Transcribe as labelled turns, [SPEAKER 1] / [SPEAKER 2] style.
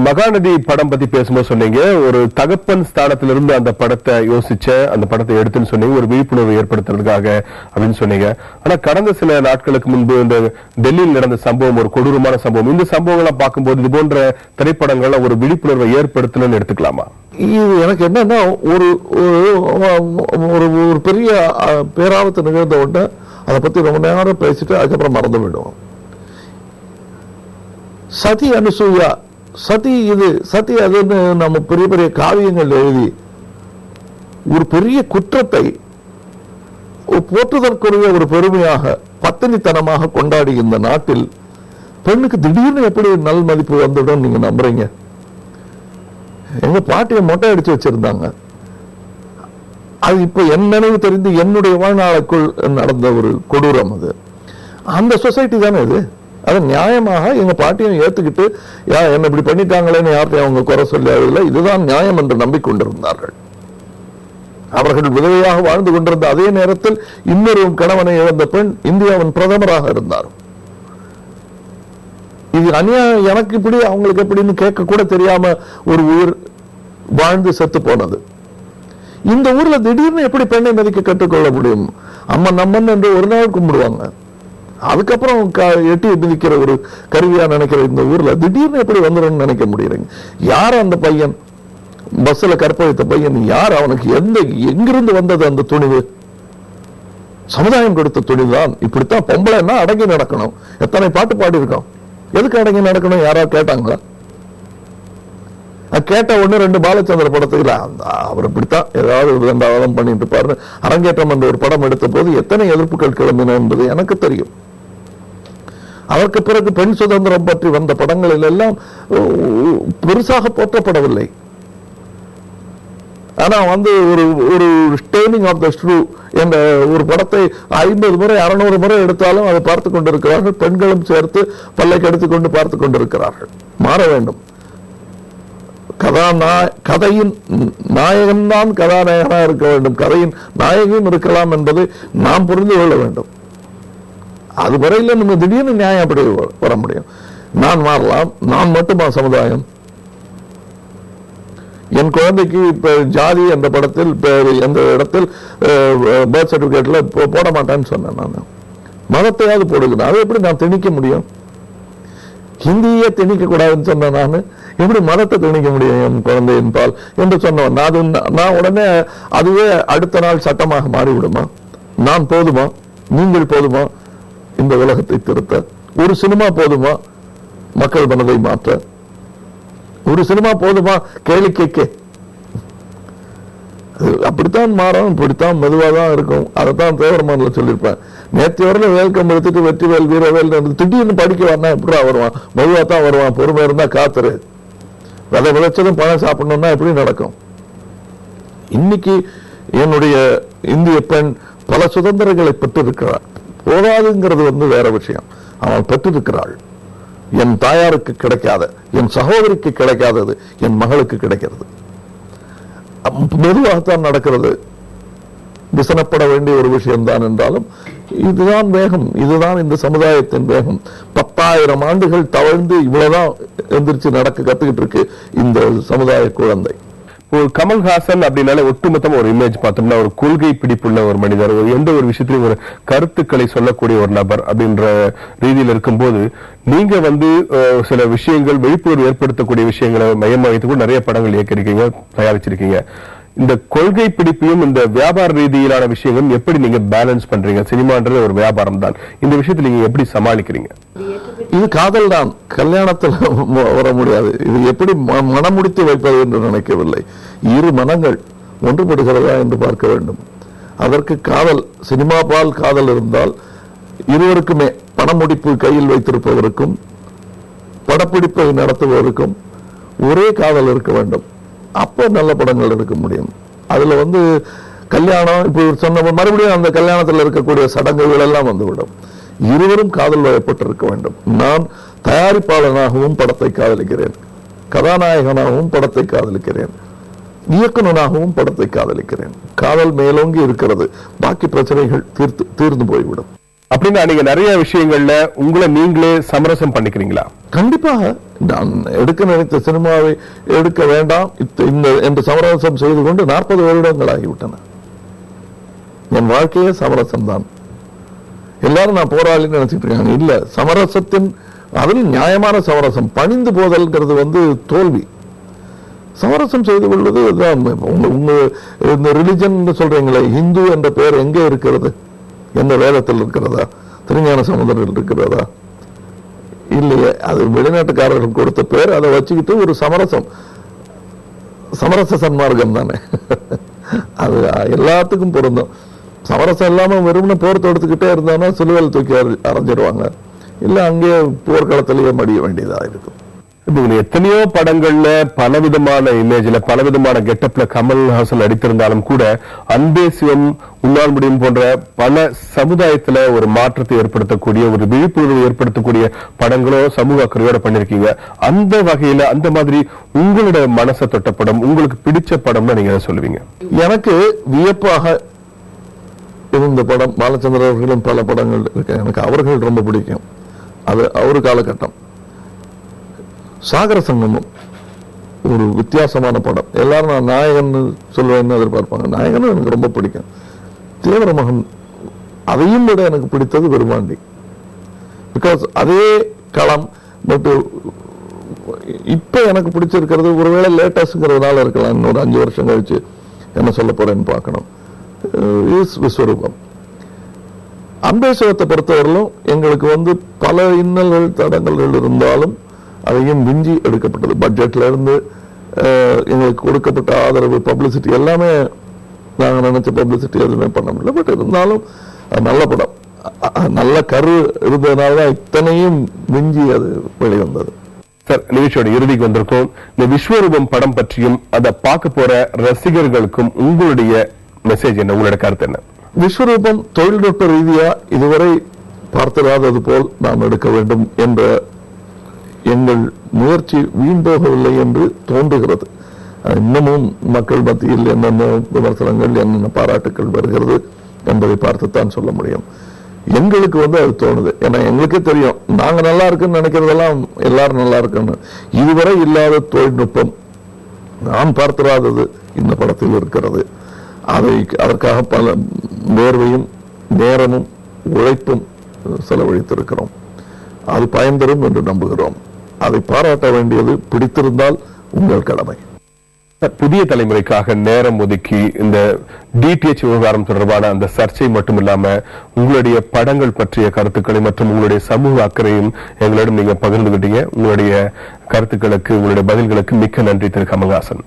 [SPEAKER 1] மகாநதி படம் பத்தி பேசும்போது சொன்னீங்க, ஒரு தகப்பன் ஸ்தானத்திலிருந்து அந்த படத்தை யோசிச்ச, அந்த படத்தை எடுத்துன்னு சொன்னீங்க, ஒரு விழிப்புணர்வு ஏற்படுத்துறதுக்காக அப்படின்னு சொன்னீங்க. ஆனா கடந்த சில நாட்களுக்கு முன்பு இந்த டெல்லியில் நடந்த சம்பவம் ஒரு கொடூரமான சம்பவம். இந்த சம்பவங்கள்லாம் பார்க்கும்போது இது போன்ற திரைப்படங்கள்ல ஒரு விழிப்புணர்வை ஏற்படுத்தணும்னு எடுத்துக்கலாமா?
[SPEAKER 2] இது எனக்கு என்னன்னா, ஒரு ஒரு பெரிய பேராபத்து நிகழ்ந்த உடனே அதை பத்தி ரொம்ப நேரம் பேசிட்டு அதுக்கப்புறம் மறந்து விடுவோம். சதி அனுசூயா, சதி அதுன்னு நம்ம பெரிய பெரிய காவியங்கள் எழுதி ஒரு பெரிய குற்றத்தை போற்றுதற்குரிய ஒரு பெருமையாக பத்தினித்தனமாக கொண்டாடி இந்த நாட்டில் பெண்ணுக்கு திடீர்னு எப்படி நல் மதிப்பு வந்துடும் நீங்க நம்புறீங்க? எங்க பாட்டியை மொட்டை அடிச்சு வச்சிருந்தாங்க. அது இப்ப என் நினைவு தெரிந்து என்னுடைய வாழ்நாளுக்குள் நடந்த ஒரு கொடூரம். அது அந்த சொசைட்டி தானே இது. அது நியாயமாக எங்க பாட்டியும் ஏத்துக்கிட்டு என்ன இப்படி பண்ணிட்டாங்களேன்னு யார்கிட்டையும் அவங்க குறை சொல்ல, இதுதான் நியாயம் என்று நம்பிக்கொண்டிருந்தார்கள். அவர்கள் விதவையாக வாழ்ந்து கொண்டிருந்த அதே நேரத்தில் இன்னொரு கணவனை இழந்த பெண் இந்தியாவின் பிரதமராக இருந்தார். இது அநியாயம், எனக்கு இப்படி அவங்களுக்கு எப்படின்னு கேட்க கூட தெரியாம ஒரு உயிர் வாழ்ந்து செத்து போனது. இந்த ஊர்ல திடீர்னு எப்படி பெண்ணை மதிக்க கற்றுக்கொள்ள முடியும்? அம்மன் அம்மன் என்று ஒரு நாள் கும்பிடுவாங்க, அதுக்கப்புறம் எட்டி மிதிக்கிற ஒரு கருவியா நினைக்கிற இந்த ஊர்ல திடீர்னு எப்படி வந்துடும் நினைக்க முடியறீங்க? யார் அந்த பையன், பஸ்ல கற்பழித்த பையன் யார்? அவனுக்கு எங்கிருந்து வந்தது அந்த துணிவு? சமுதாயம் கொடுத்த துணிவுதான். இப்படித்தான் பொம்பளைன்னா அடங்கி நடக்கணும். எத்தனை பாட்டு பாடி இருக்கோம். எதுக்கு அடங்கி நடக்கணும் யாராவது கேட்டாங்களா? கேட்ட ஒண்ணு ரெண்டு பாலச்சந்திர படத்துக்கு அவர் இப்படித்தான் ஏதாவது விதண்டாவதம் பண்ணிட்டு பாரு. அரங்கேற்றம் என்ற ஒரு படம் எடுத்த போது எத்தனை எதிர்ப்புகள் கிளம்பின என்பது எனக்கு தெரியும். அதற்கு பிறகு பெண் சுதந்திரம் பற்றி வந்த படங்களில் எல்லாம் பெருசாக போற்றப்படவில்லை. ஆனா ஒரு ஸ்டேனிங் ஆஃப் த ஸ்ட்ரூ என்ற ஒரு படத்தை 50 முறை 600 முறை எடுத்தாலும் அதை பார்த்து கொண்டிருக்கிறார்கள். பெண்களும் சேர்த்து பல்லை கெடுத்துக் கொண்டு பார்த்து கொண்டிருக்கிறார்கள். மாற வேண்டும். கதையின் நாயகன்தான் கதாநாயகனாக இருக்க வேண்டும். கதையின் நாயகியும் இருக்கலாம் என்பதை நாம் புரிந்து கொள்ள வேண்டும். அது வரையில நம்ம திடீர்னு நியாயம் அப்படி வர முடியும்? நான் மாறலாம், நான் மட்டுமா சமுதாயம்? என் குழந்தைக்கு இப்ப ஜாதி என்ற படத்தில் எந்த இடத்தில் பர்த் சர்டிபிகேட்ல போட மாட்டேன்னு சொன்னேன். நான் மதத்தையாவது போடுகிறேன். அதை எப்படி நான் திணிக்க முடியும்? ஹிந்தியே திணிக்க கூடாதுன்னு சொன்னேன். நான் எப்படி மதத்தை திணிக்க முடியும் என் குழந்தையின் பால் என்று சொன்னவன் நான் உடனே அதுவே அடுத்த நாள் சட்டமாக மாறிவிடுமா? நான் போதுமா? நீங்கள் போதுமா இந்த உலகத்தை திருத்த? ஒரு சினிமா போதுமா மக்கள் மனதை மாற்ற? ஒரு சினிமா போதுமா கேளிக்கைக்கு? அப்படித்தான் மாறும், இப்படித்தான் மெதுவாதான் இருக்கும். அதைத்தான் தேவரமான்ல சொல்லியிருப்பேன். நேற்று வரல வேல்கம் எடுத்துட்டு வெற்றிவேல் வீரவேல் திடீர்னு படிக்க வரனா எப்படா வருவான்? மெதுவா தான் வருவான். பொறுமை இருந்தா காத்துரு. விதை விளைச்சதும் பணம் சாப்பிடணும்னா எப்படி நடக்கும்? இன்னைக்கு என்னுடைய இந்திய பெண் பல சுதந்திரங்களை பெற்றிருக்கிறாள். போதாதுங்கிறது வேற விஷயம். அவள் பெற்றிருக்கிறாள். என் தாயாருக்கு கிடைக்காத, என் சகோதரிக்கு கிடைக்காதது என் மகளுக்கு கிடைக்கிறது. மெதுவாகத்தான் நடக்கிறது. விசனப்பட வேண்டிய ஒரு விஷயம்தான் என்றாலும் இதுதான் வேகம். இதுதான் இந்த சமுதாயத்தின் வேகம். 10,000 ஆண்டுகள் தவழ்ந்து இவ்வளவுதான் எந்திரிச்சு நடக்க கத்துக்கிட்டு இருக்கு இந்த சமுதாய குழந்தை.
[SPEAKER 1] கமல்ஹாசன் அப்படின்னாலே ஒட்டுமொத்தமா ஒரு இமேஜ் பார்த்தோம்னா ஒரு கொள்கை பிடிப்புள்ள ஒரு மனிதர், எந்த ஒரு விஷயத்திலையும் ஒரு கருத்துக்களை சொல்லக்கூடிய ஒரு நபர் அப்படின்ற ரீதியில் இருக்கும்போது, நீங்க சில விஷயங்கள் விழிப்புணர்வு ஏற்படுத்தக்கூடிய விஷயங்களை மையமாக வைத்து கூட நிறைய படங்கள் இயக்கிருக்கீங்க, தயாரிச்சிருக்கீங்க. இந்த கொள்கை பிடிப்பையும் இந்த வியாபார ரீதியிலான விஷயங்களும் எப்படி நீங்க பேலன்ஸ் பண்றீங்க? சினிமான்றது ஒரு வியாபாரம் தான். இந்த விஷயத்துல நீங்க எப்படி சமாளிக்கிறீங்க?
[SPEAKER 2] இது காதல் தான், கல்யாணத்தில் வர முடியாது. இது எப்படி மனமுடித்து வைப்பது என்று நினைக்கவில்லை. இரு மனங்கள் ஒன்றுபடுகிறதா என்று பார்க்க வேண்டும். அதற்கு காதல், சினிமா பால் காதல் இருந்தால் இருவருக்குமே, பணமுடிப்பு கையில் வைத்திருப்பவருக்கும் படப்பிடிப்பை நடத்துவதற்கும் ஒரே காதல் இருக்க வேண்டும். அப்போ நல்ல படங்கள் எடுக்க முடியும். அதுல கல்யாணம் இப்ப சொன்ன மறுபடியும் அந்த கல்யாணத்தில் இருக்கக்கூடிய சடங்குகள் எல்லாம் வந்துவிடும். இருவரும் காதல் வயப்பட்டிருக்க வேண்டும். நான் தயாரிப்பாளனாகவும் படத்தை காதலிக்கிறேன், கதாநாயகனாகவும் படத்தை காதலிக்கிறேன், இயக்குநனாகவும் படத்தை காதலிக்கிறேன். காதல் மேலோங்கி இருக்கிறது. பாக்கி பிரச்சனைகள் தீர்ந்து போய்விடும்.
[SPEAKER 1] அப்படின்னா நீங்க நிறைய விஷயங்கள்ல உங்களை நீங்களே சமரசம் பண்ணிக்கிறீங்களா?
[SPEAKER 2] கண்டிப்பாக. நான் எடுக்க நினைத்த சினிமாவை எடுக்க வேண்டாம் என்று சமரசம் செய்து கொண்டு 40 வருடங்கள் ஆகிவிட்டன. என் வாழ்க்கையே சமரசம் தான். எல்லாரும் நான் போராளின்னு நினைச்சிட்டு இருக்காங்க. இல்ல, சமரசத்தின் அதில் நியாயமான சமரசம். பணிந்து போதல்ங்கிறது தோல்வி. சமரசம் செய்து கொள்வது உங்க இந்த ரிலிஜன் சொல்றீங்களே, இந்து என்ற பெயர் எங்கே இருக்கிறது? எந்த வேதத்தில் இருக்கிறதா? திருஞான சமுதரில் இருக்கிறதா? இல்லையே. அது வெளிநாட்டுக்காரர்கள் கொடுத்த பேர். அதை வச்சுக்கிட்டு ஒரு சமரச சன்மார்க்கம் தானே. அது எல்லாத்துக்கும் பொருந்தும். சமரசம் இல்லாம வெறும்னு போர் தொடுத்துக்கிட்டே இருந்தானா சிலுவையில் தூக்கி அரைஞ்சிருவாங்க. இல்ல அங்கேயே போர்க்களத்திலேயே மடிய வேண்டியதா இருக்கும்.
[SPEAKER 1] எத்தனையோ படங்கள்ல பலவிதமான இமேஜ்ல பலவிதமான கெட்டப்ல கமல்ஹாசன் நடித்திருந்தாலும் கூட அன்பே சிவம், உன்னால் முடியும் போன்ற பல சமுதாயத்துல ஒரு மாற்றத்தை ஏற்படுத்தக்கூடிய, ஒரு விழிப்புணர்வு ஏற்படுத்தக்கூடிய படங்களோ சமூக அக்கறையோட பண்ணிருக்கீங்க. அந்த வகையில அந்த மாதிரி உங்களோட மனசை தொட்ட படம், உங்களுக்கு பிடிச்ச படம்னு நீங்க சொல்லுவீங்க?
[SPEAKER 2] எனக்கு வியப்பாக இருந்த படம் பாலச்சந்திர அவர்களின் பல படங்கள் இருக்கு. எனக்கு அவர்கள் ரொம்ப பிடிக்கும். அது அவரு காலகட்டம். சாகர சங்கமம் ஒரு வித்தியாசமான படம். எல்லாரும் நான் நாயகன் சொல்லுவேன்னு எதிர்பார்ப்பாங்க. நாயகனும் எனக்கு ரொம்ப பிடிக்கும். தேவர மகன் அதையும் விட எனக்கு பிடித்தது விருமாண்டி. பிகாஸ் அதே களம். பட் இப்ப எனக்கு பிடிச்சிருக்கிறது ஒருவேளை லேட்டஸ்ட்ங்கிறதுனால இருக்கலாம். இன்னொரு 5 வருஷம் கழிச்சு என்ன சொல்ல போறேன்னு பார்க்கணும். விஸ்வரூபம். அன்பே சிவத்தை பொறுத்தவரையிலும் எங்களுக்கு பல இன்னல்கள் தடங்கல்கள் இருந்தாலும் அதையும் மிஞ்சி எடுக்கப்பட்டது. பட்ஜெட்ல இருந்து எங்களுக்கு கொடுக்கப்பட்ட ஆதரவு, பப்ளிசிட்டி எல்லாமே நாங்க நினைச்ச பப்ளிசிட்டி எதுவுமே பண்ண முடியல. பட் இருந்தாலும் நல்ல படம், நல்ல கரு இருந்ததுனால இத்தனையும் மிஞ்சி அது வெளிவந்தது.
[SPEAKER 1] சார், நிகழ்ச்சியோட இறுதிக்கு வந்திருக்கோம். இந்த விஸ்வரூபம் படம் பற்றியும் அதை பார்க்க போற ரசிகர்களுக்கும் உங்களுடைய மெசேஜ் என்ன, உங்களோட கருத்து என்ன?
[SPEAKER 2] விஸ்வரூபம் தொழில்நுட்ப ரீதியா இதுவரை பார்த்திராதது போல் நாம் எடுக்க வேண்டும் என்ற எங்கள் முயற்சி வீண் போகவில்லை என்று தோன்றுகிறது. இன்னமும் மக்கள் மத்தியில் என்னென்ன விமர்சனங்கள், என்னென்ன பாராட்டுக்கள் வருகிறது என்பதை பார்த்துத்தான் சொல்ல முடியும். எங்களுக்கு அது தோணுது. ஏன்னா எங்களுக்கே தெரியும், நாங்க நல்லா இருக்குன்னு நினைக்கிறதெல்லாம் எல்லாரும் நல்லா இருக்குன்னு. இதுவரை இல்லாத தொழில்நுட்பம், நாம் பார்த்திராதது இந்த படத்தில் இருக்கிறது. அதற்காக பல வேர்வையும் நேரமும் உழைப்பும் செலவழித்திருக்கிறோம். அது பயன் தரும் என்று நம்புகிறோம். அதை பாராட்ட வேண்டியது பிடித்திருந்தால் உங்கள் கடமை.
[SPEAKER 1] புதிய தலைமுறைக்காக நேரம் ஒதுக்கி இந்த டிடிஎச் விவகாரம் தொடர்பான அந்த சர்ச்சை மட்டும் இல்லாம உங்களுடைய படங்கள் பற்றிய கருத்துக்களை மற்றும் உங்களுடைய சமூக அக்கறையும் எங்களிடம் நீங்க பகிர்ந்துகிட்டீங்க. உங்களுடைய கருத்துக்களுக்கு, உங்களுடைய பதில்களுக்கு மிக்க நன்றி திரு கமல்ஹாசன்.